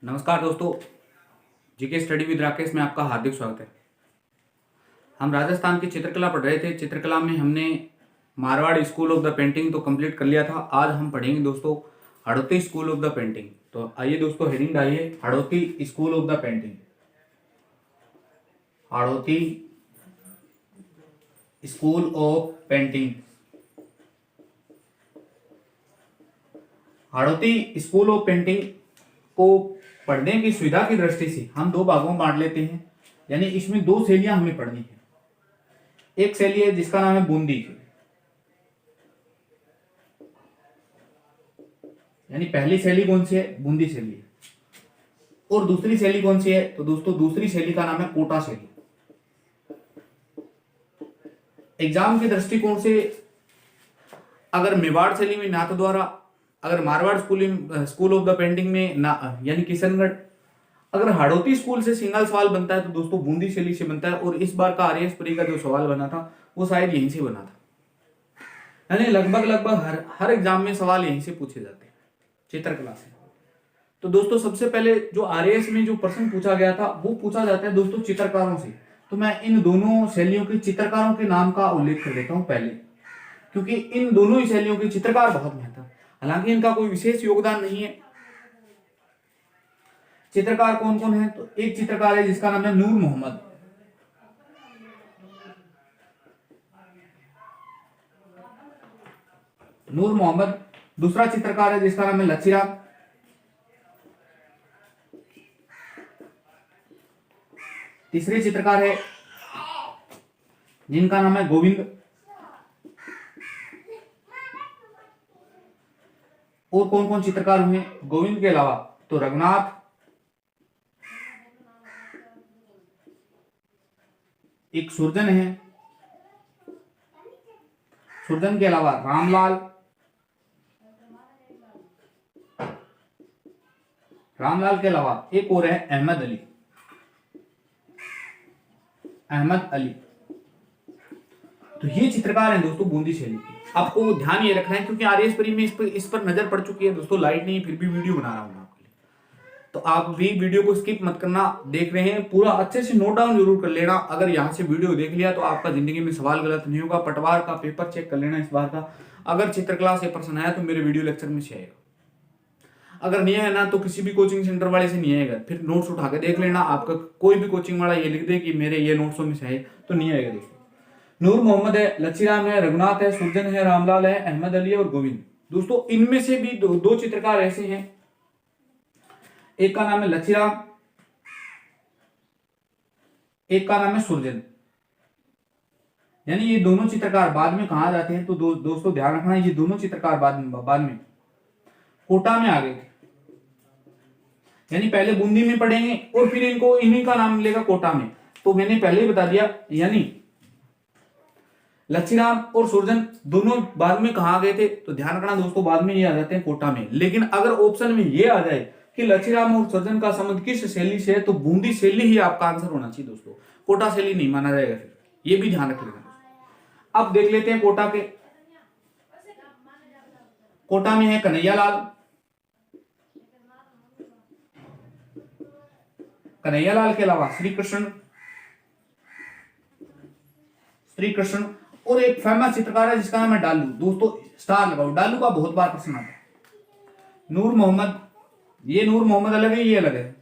नमस्कार दोस्तों, GK study with Rakesh में आपका हार्दिक स्वागत है। हम राजस्थान की चित्रकला पढ़ रहे थे। चित्रकला में हमने Marwar school of the painting तो कंप्लीट कर लिया था। आज हम पढ़ेंगे दोस्तों Hadoti school of the painting. तो आइए दोस्तों, हेडिंग डालिए Hadoti school of the painting. Hadoti school of painting. Hadoti school of painting को पढ़ने की सुविधा की दृष्टि से हम दो भागों में बांट लेते हैं, यानी इसमें दो शैलियां हमें पढ़नी है। एक शैली है जिसका नाम है बूंदी, यानी पहली शैली कौन सी है? बूंदी शैली है। और दूसरी शैली कौन सी है? तो दोस्तों दूसरी शैली का नाम है कोटा शैली। एग्जाम के दृष्टिकोण से अगर मेवाड़ शैली में नाथ द्वारा, अगर Marwar school of the painting में ना यानी किशनगढ़, अगर हड़ौती स्कूल से सिंगल सवाल बनता है तो दोस्तों बूंदी शैली से बनता है। और इस बार का आरएएस परी का जो सवाल बना था वो शायद यहीं से बना था। यानी लगभग हर एग्जाम में सवाल यहीं से पूछे जाते हैं, चित्रकला से। तो दोस्तों सबसे पहले जो आरएएस में जो प्रश्न पूछा गया था वो पूछा जाता है दोस्तों चित्रकारों से। तो मैं इन दोनों शैलियों के चित्रकारों के नाम का उल्लेख कर देता हूं पहले, क्योंकि इन दोनों ही शैलियों के चित्रकार बहुत महत्व, हालांकि इनका कोई विशेष योगदान नहीं है। चित्रकार कौन कौन है? तो एक चित्रकार है जिसका नाम है नूर मोहम्मद। नूर मोहम्मद। दूसरा चित्रकार है जिसका नाम है लच्छीराम। तीसरे चित्रकार है जिनका नाम है गोविंद। और कौन कौन चित्रकार हुए गोविंद के अलावा? तो रघुनाथ, एक सुरजन है, सुरजन के अलावा रामलाल, रामलाल के अलावा एक और है अहमद अली, अहमद अली। तो ये चित्रकार हैं दोस्तों बूंदी शैली के। आपको ध्यान ये रखना है क्योंकि आरएएस परी में इस पर नजर पड़ चुकी है दोस्तों। लाइट नहीं, फिर भी वीडियो बना रहा हूं आपके लिए, तो आप भी वीडियो को स्किप मत करना। देख रहे हैं पूरा अच्छे से नोट डाउन जरूर कर लेना। अगर यहाँ से वीडियो देख लिया तो आपका जिंदगी में सवाल गलत नहीं होगा। पटवार का पेपर चेक कर लेना इस बार का। अगर चित्रकला से प्रश्न आया तो मेरे वीडियो लेक्चर में से आएगा, अगर नहीं है ना तो किसी भी कोचिंग सेंटर वाले से नहीं आएगा। फिर नोट्स उठा के देख लेना, आपका कोई भी कोचिंग वाला ये लिख दे कि मेरे ये नोट्सों में से है तो नहीं आएगा दोस्तों। नूर मोहम्मद है, लच्छीराम है, रघुनाथ है, सुरजन है, रामलाल है, अहमद अली है और गोविंद। दोस्तों इनमें से भी दो चित्रकार ऐसे हैं, एक का नाम है लच्छीराम, एक का नाम है सुरजन। यानी ये दोनों चित्रकार बाद में कहा जाते हैं, तो दोस्तों ध्यान रखना, ये दोनों चित्रकार बाद में कोटा में आ गए थे। यानी पहले बूंदी में पढ़ेंगे और फिर इनको इन्हीं का नाम मिलेगा कोटा में। तो मैंने पहले ही बता दिया, यानी लच्छीराम और सुरजन दोनों बाद में कहा गए थे, तो ध्यान रखना दोस्तों बाद में ये आ जाते हैं कोटा में। लेकिन अगर ऑप्शन में ये आ जाए कि लच्छीराम और सुरजन का संबंध किस शैली से है तो बूंदी शैली ही आपका आंसर होना चाहिए दोस्तों, कोटा शैली नहीं माना जाएगा। फिर ये भी ध्यान रख लेना। अब देख लेते हैं कोटा के। कोटा में है कन्हैयालाल, कन्हैयालाल के अलावा श्री कृष्ण, और एक फेमस चित्रकार है जिसका नाम है डालू। दोस्तों स्टार लगाओ, डालू का बहुत बार प्रश्न आता है। नूर मोहम्मद, ये नूर मोहम्मद अलग है, ये अलग है।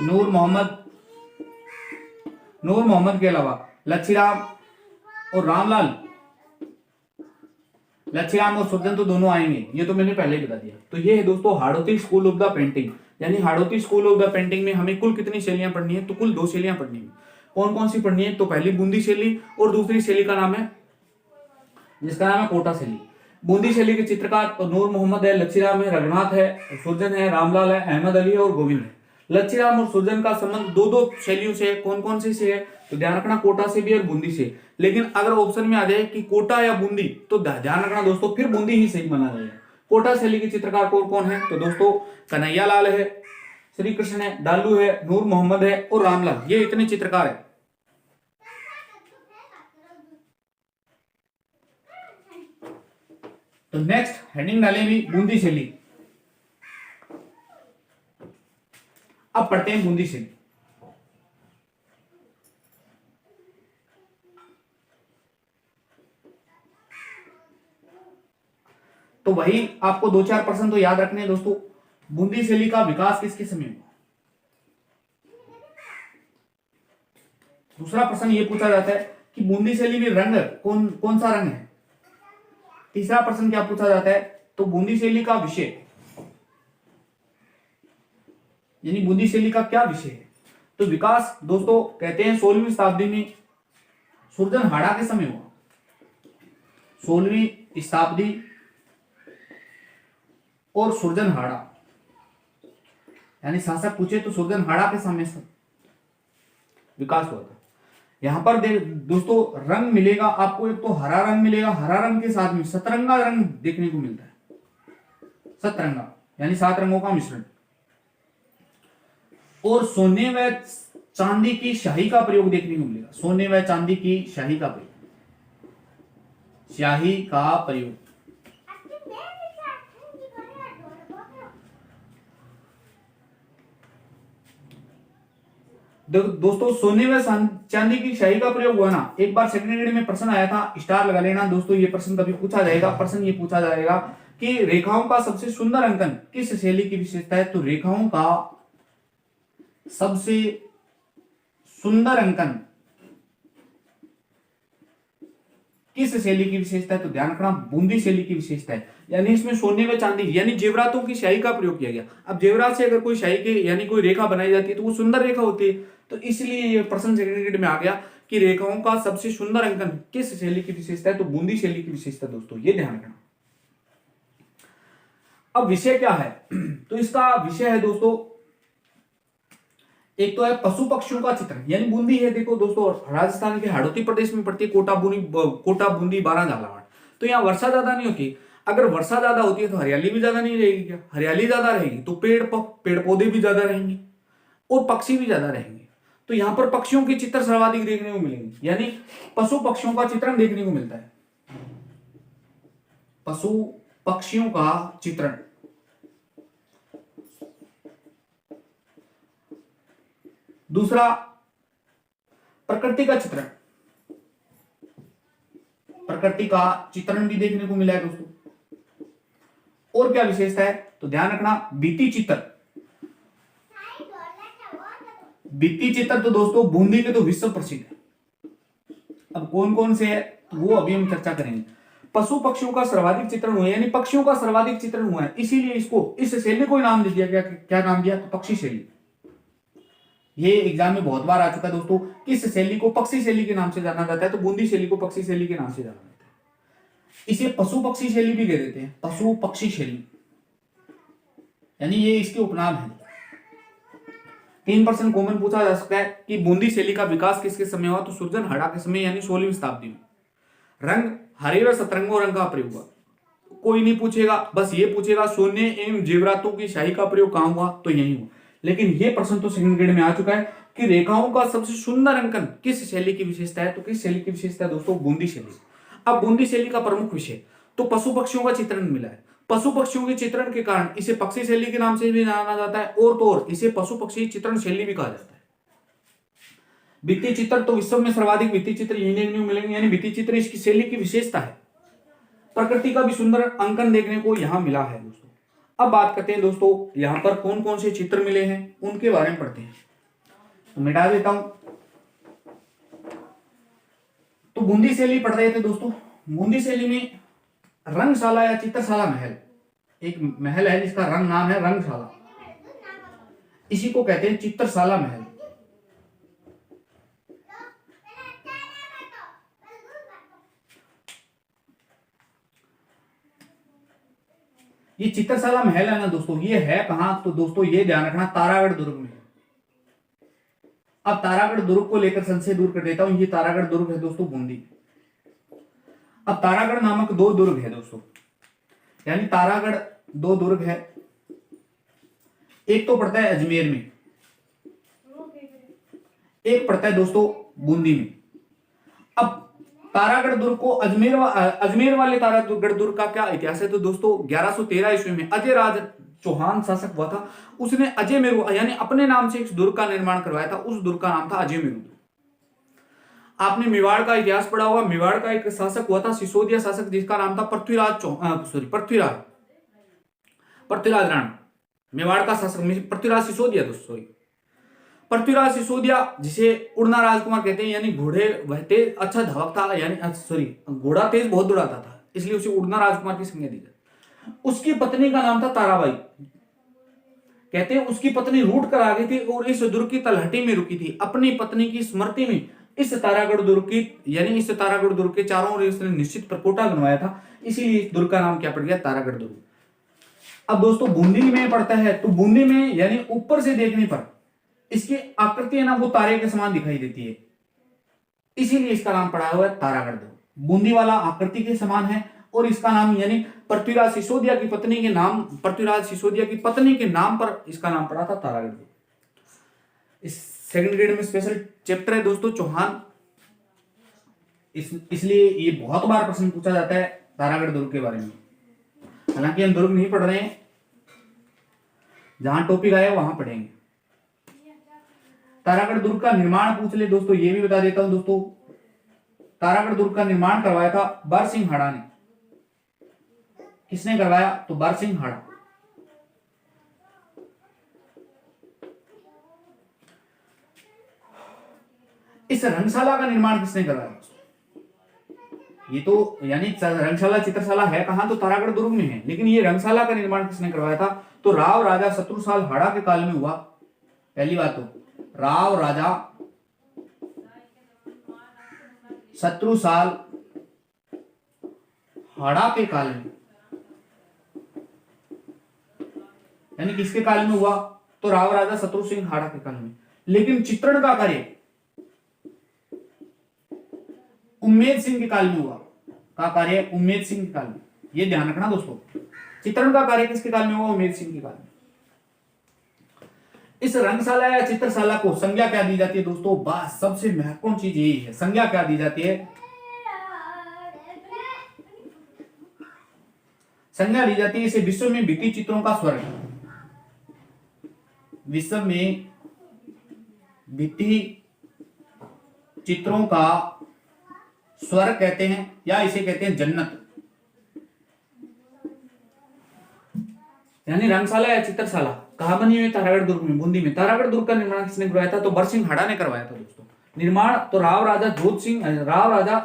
नूर मोहम्मद के अलावा लच्छीराम और रामलाल, लच्छीराम और सुरजन तो दोनों आएंगे, ये तो मैंने पहले ही बता दिया। तो ये है दोस्तों Hadoti school of the painting. यानी Hadoti school of the painting में हमें कुल कितनी शैलियां पढ़नी है? तो कुल दो शैलियां पढ़नी है। कौन कौन सी पढ़नी है? तो पहली बूंदी शैली और दूसरी शैली का नाम है जिसका नाम है कोटा शैली। बूंदी शैली के चित्रकार तो नूर मोहम्मद है, लच्छीराम है, रघुनाथ है, सुरजन है, रामलाल है, अहमद अली है और गोविंद है। लच्छीराम और सुरजन का संबंध दो शैलियों से है। कौन कौन सी से है? तो ध्यान रखना कोटा से भी और बूंदी से। लेकिन अगर ऑप्शन में आ जाए कि कोटा या बूंदी तो ध्यान रखना दोस्तों फिर बूंदी ही सही माना जाएगा। कोटा शैली के चित्रकार कौन कौन है? तो दोस्तों कन्हैयालाल है, श्री कृष्ण है, डालू है, नूर मोहम्मद है और रामलाल, ये इतने चित्रकार है। तो नेक्स्ट हेडिंग डालेंगे बूंदी शैली। अब पढ़ते हैं बूंदी शैली। तो वही आपको 2-4% तो याद रखने हैं दोस्तों। बूंदी शैली का विकास किसके समय हुआ? दूसरा प्रश्न ये पूछा जाता है कि बूंदी शैली में रंग कौन कौन सा रंग है? तीसरा प्रश्न क्या पूछा जाता है? तो बूंदी शैली का विषय, यानी बूंदी शैली का क्या विषय है? तो विकास दोस्तों कहते हैं 16वीं शताब्दी में सुरजनहाड़ा के समय हुआ। 16वीं शताब्दी और सुरजनहाड़ा, यानी शासक पूछे तो सुरजनहाड़ा के समय से विकास हुआ था। यहां पर दोस्तों रंग मिलेगा आपको, एक तो हरा रंग मिलेगा, हरा रंग के साथ में सतरंगा रंग देखने को मिलता है। सतरंगा यानी 7 रंगों का मिश्रण, और सोने व चांदी की शाही का प्रयोग देखने को मिलेगा। सोने व चांदी की शाही का प्रयोग, स्याही का प्रयोग। दोस्तों सोने व चांदी की शाही का प्रयोग हुआ ना, एक बार सेकंड ग्रेड में प्रश्न आया था, स्टार लगा लेना दोस्तों, ये प्रश्न कभी पूछा जाएगा। प्रश्न ये पूछा जाएगा कि रेखाओं का सबसे सुंदर अंकन किस शैली की विशेषता है? तो रेखाओं का सबसे सुंदर अंकन किस शैली की विशेषता है? तो ध्यान रखना बूंदी शैली की विशेषता है। यानी इसमें सोने व चांदी यानी जेवरातों की शाही का प्रयोग किया गया। अब जेवरात से अगर कोई शाही के यानी कोई रेखा बनाई जाती है तो वो सुंदर रेखा होती है, तो इसलिए ये प्रश्न सेकंड ग्रेड में आ गया कि रेखाओं का सबसे सुंदर अंकन किस शैली की विशेषता है? तो बूंदी शैली की विशेषता दोस्तों, ये ध्यान रखना। अब विषय क्या है? तो इसका विषय है दोस्तों, एक तो है पशु पक्षियों का चित्रण, यानी बूंदी है देखो दोस्तों राजस्थान के हाड़ौती प्रदेश में पड़ती है, कोटा बूंदी 12 झालावाड़। तो यहाँ वर्षा ज्यादा नहीं होती। अगर वर्षा ज्यादा होती है तो हरियाली भी ज्यादा नहीं रहेगी। क्या हरियाली ज्यादा रहेगी तो पेड़ पौधे भी ज्यादा रहेंगे और पक्षी भी ज्यादा रहेंगे। तो यहाँ पर पक्षियों के चित्र सर्वाधिक देखने को मिलेंगे, यानी पशु पक्षियों का चित्रण देखने को मिलता है। पशु पक्षियों का चित्रण। दूसरा प्रकृति का चित्रण, प्रकृति का चित्रण भी देखने को मिला है दोस्तों। और क्या विशेषता है? तो ध्यान रखना भित्ति चित्र। भित्ति चित्र तो दोस्तों बूंदी के तो विश्व प्रसिद्ध है। अब कौन कौन से है तो वो अभी हम चर्चा करेंगे। पशु पक्षियों का सर्वाधिक चित्रण हुआ, यानी पक्षियों का सर्वाधिक चित्रण हुआ है, इसीलिए इसको इस शैली को नाम दे दिया गया। क्या नाम दिया? तो पक्षी शैली। ये एग्जाम में बहुत बार आ चुका है दोस्तों। किस शैली को पक्षी शैली के नाम से जाना जाता है? तो बूंदी शैली को पक्षी शैली के नाम से जाना जाता है। इसे पशु पक्षी शैली भी कह देते हैं, पशु पक्षी शैली, यानी ये इसके उपनाम है। 3% कॉमन पूछा जा सकता है कि बूंदी शैली का विकास किसके समय हुआ? तो सुरजनहाड़ा के समय, यानी 16वीं शताब्दी में। रंग हरे व सतरंगो रंग का प्रयोग हुआ। कोई नहीं पूछेगा, बस ये पूछेगा सोने एवं जेवरातों की शाही का प्रयोग कहां हुआ? तो यही हुआ। लेकिन ये प्रश्न तो सेकंड ग्रेड में आ चुका है कि रेखाओं का सबसे सुंदर अंकन किस शैली की विशेषता है? तो किस शैली की विशेषता है दोस्तों? बूंदी शैली। अब बूंदी शैली का प्रमुख विषय तो पशु पक्षियों का चित्रण मिला है। पशु पक्षियों के चित्रण के कारण इसे पक्षी शैली के नाम से भी जाना जाता है, और तो और इसे पशु पक्षी चित्रण शैली भी कहा जाता है। भित्ति चित्र तो विश्व में सर्वाधिक भित्ति चित्र यही देखने को मिलेंगे, यानी भित्ति चित्र इसकी शैली की विशेषता है। प्रकृति का भी सुंदर अंकन देखने को यहां मिला है दोस्तों। अब बात करते हैं दोस्तों यहां पर कौन कौन से चित्र मिले हैं उनके बारे में पढ़ते हैं। तो मिटा देता हूं। तो बूंदी शैली पढ़ रहे थे दोस्तों। बूंदी शैली में रंगशाला या चित्रशाला महल, एक महल है जिसका रंग नाम है रंगशाला, इसी को कहते हैं चित्रशाला महल। ये चित्रशाला महल है ना दोस्तों, ये है कहां? तो दोस्तों ये ध्यान रखना तारागढ़ दुर्ग में। अब तारागढ़ दुर्ग को लेकर संशय दूर कर देता हूं। ये तारागढ़ दुर्ग है दोस्तों बूंदी। अब तारागढ़ नामक 2 दुर्ग है दोस्तों, यानी तारागढ़ 2 दुर्ग है। एक तो पड़ता है अजमेर में, एक पड़ता है दोस्तों बूंदी में। अब तारागढ़ दुर्ग को अजमेर वाले तारागढ़ दुर्ग का क्या इतिहास है? तो दोस्तों 1113 ईस्वी में चौहान शासक हुआ था, उसने अजय मेरू यानी अपने नाम से इस दुर्ग का निर्माण करवाया था। उस दुर्ग का नाम था अजय मेरू। आपने मेवाड़ का इतिहास पढ़ा होगा। मेवाड़ का एक शासक हुआ था सिसोदिया शासक, जिसका नाम था पृथ्वीराज राणा। मेवाड़ का शासक पृथ्वीराज सिसोदिया, दोस्तों पृथ्वीराज सिसोदिया, जिसे उड़ना राजकुमार कहते हैं, यानी घोड़े वह तेज अच्छा धावक था, यानी घोड़ा तेज बहुत दौड़ाता था, इसलिए उसे उड़ना राजकुमार की संज्ञा दी जाती। उसकी पत्नी का नाम था ताराबाई। कहते हैं उसकी पत्नी रूट कर आ गई थी और इस दुर्ग की तलहटी में रुकी थी। अपनी पत्नी की स्मृति में इस तारागढ़ दुर्ग के चारों ओर इसने निश्चित प्रकोटा बनवाया था, इसीलिए इस दुर्ग का नाम क्या पड़ गया, तारागढ़ दुर्ग। अब दोस्तों बूंदी में पड़ता है, तो बूंदी में यानी ऊपर से देखने पर इसकी आकृति है ना, वो तारे के समान दिखाई देती है, इसीलिए इसका नाम पड़ा हुआ है तारागढ़ दुर्ग। बूंदी वाला आकृति के समान है और इसका नाम यानी पृथ्वीराज सिसोदिया की पत्नी के नाम पर इसका नाम पड़ा था तारागढ़ दुर्ग। इस सेकंड ग्रेड में स्पेशल चैप्टर है दोस्तों चौहान, इसलिए ये बहुत बार प्रश्न पूछा जाता है तारागढ़ दुर्ग के बारे में। हालांकि हम दुर्ग नहीं पढ़ रहे हैं, जहां टॉपिक आया वहां पढ़ेंगे। तारागढ़ दुर्ग का निर्माण पूछ ले दोस्तों, ये भी बता देता हूं दोस्तों। तारागढ़ दुर्ग का निर्माण करवाया था बरसिंह हाड़ा ने। किसने करवाया, तो बरसिंह हाड़ा। इस रंगशाला का निर्माण किसने करवाया, ये तो यानी रंगशाला चित्रशाला है कहां, तो तारागढ़ दुर्ग में है, लेकिन ये रंगशाला का निर्माण किसने करवाया था, तो राव राजा शत्रुसाल हाड़ा के काल में हुआ। पहली बात तो राव राजा शत्रुसाल हाड़ा के काल में, यानी किसके काल में हुआ, तो राव राजा शत्रु सिंह हाड़ा के काल में। लेकिन चित्रण का कार्य उम्मेद सिंह के काल में हुआ। का कार्य उम्मेद सिंह के काल में, ये ध्यान रखना दोस्तों। चित्रण का कार्य किसके काल में हुआ, उम्मेद सिंह के काल में। इस रंगशाला या चित्रशाला को संज्ञा क्या दी जाती है दोस्तों, बस सबसे महत्वपूर्ण चीज यही है, संज्ञा क्या दी जाती है, संज्ञा दी जाती है इसे विश्व में भित्ति चित्रों का स्वर्ग, विश्व में भित्ति चित्रों का स्वर्ग कहते हैं, या इसे कहते हैं जन्नत। यानी रंगशाला या चित्रशाला कहां बनी हुई, तारागढ़ दुर्ग में, बूंदी में। तारागढ़ दुर्ग का निर्माण किसने करवाया था, तो बरसिंह हाड़ा ने करवाया था दोस्तों। निर्माण तो राव राजा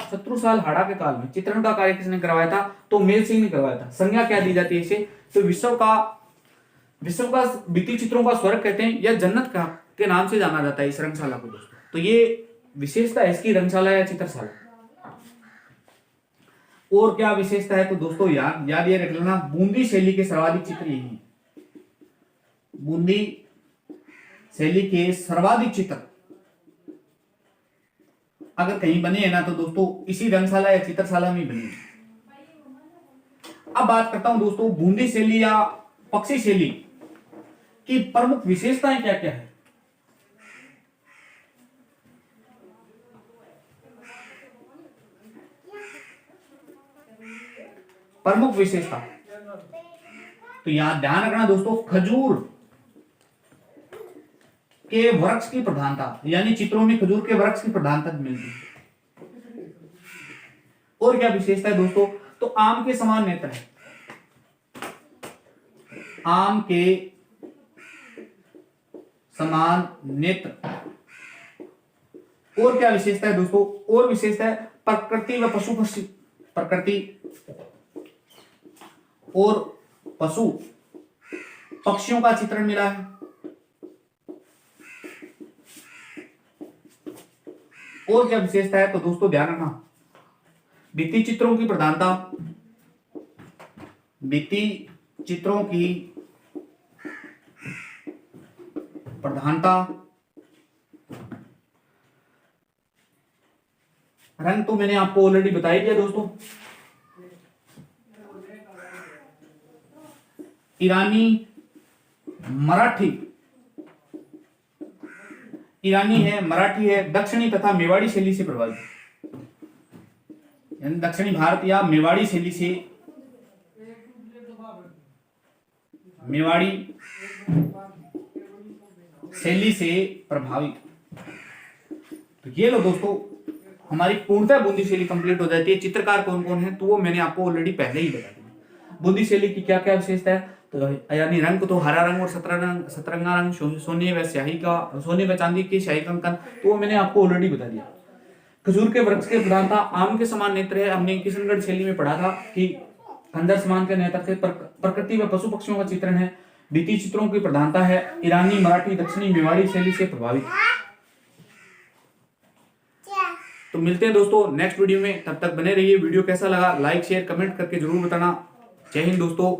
शत्रुसाल हाड़ा के काल में। चित्रण का कार्य किसने करवाया था, तो उम्मेद सिंह ने करवाया था। संज्ञा क्या दी जाती है इसे, तो विश्व का भित्ति चित्रों का स्वर्ग कहते हैं, या जन्नत का के नाम से जाना जाता है इस रंगशाला को दोस्तों। तो ये विशेषता है इसकी, रंगशाला या चित्रशाला। और क्या विशेषता है, तो दोस्तों याद ये रख लेना, बूंदी शैली के सर्वाधिक चित्र यही हैं। बूंदी शैली के सर्वाधिक चित्र अगर कहीं बने हैं ना, तो दोस्तों इसी रंगशाला या चित्रशाला में बने। अब बात करता हूं दोस्तों बूंदी शैली या पक्षी शैली की प्रमुख विशेषताएं क्या क्या है। प्रमुख विशेषता, तो यहां ध्यान रखना दोस्तों, खजूर के वृक्ष की प्रधानता, यानी चित्रों में खजूर के वृक्ष की प्रधानता मिलती है। और क्या विशेषता है दोस्तों, तो आम के समान नेत्र है, आम के समान नेत्र। और क्या विशेषता है दोस्तों, और विशेषता है प्रकृति व प्रकृति और पशु पक्षियों का चित्रण मिला है। और क्या विशेषता है, तो दोस्तों ध्यान रखना, भित्ति चित्रों की प्रधानता, भित्ति चित्रों की प्रधानता। रंग तो मैंने आपको ऑलरेडी बता ही दिया दोस्तों। ईरानी है, मराठी है, दक्षिणी तथा मेवाड़ी शैली से प्रभावित, यानी दक्षिणी भारत या मेवाड़ी शैली से मेवाड़ी शैली से प्रभावित। तो ये लो दोस्तों, हमारी पूर्णतः बूंदी शैली कंप्लीट हो जाती है। चित्रकार कौन कौन है तो वो मैंने आपको ऑलरेडी पहले ही बता दिया। बूंदी शैली की क्या क्या विशेषता है, तो यानी रंग तो हरा रंग और सतरंगा रंग, सोने व स्याही का, सोने व चांदी की स्याही कंकन, तो वो मैंने आपको ऑलरेडी बता दिया। खजूर के वृक्ष के प्रधानता, आम के समान नेत्र है। हमने किशनगढ़ शैली में पढ़ा था कि खंजर समान के नेत्र थे। प्रकृति व पशु पक्षियों का चित्रण है। भित्ति चित्रों की प्रधानता है। ईरानी, मराठी, दक्षिणी, मेवाड़ी शैली से प्रभावित। तो मिलते हैं दोस्तों नेक्स्ट वीडियो में, तब तक बने रहिए। वीडियो कैसा लगा लाइक शेयर कमेंट करके जरूर बताना। जय हिंद दोस्तों।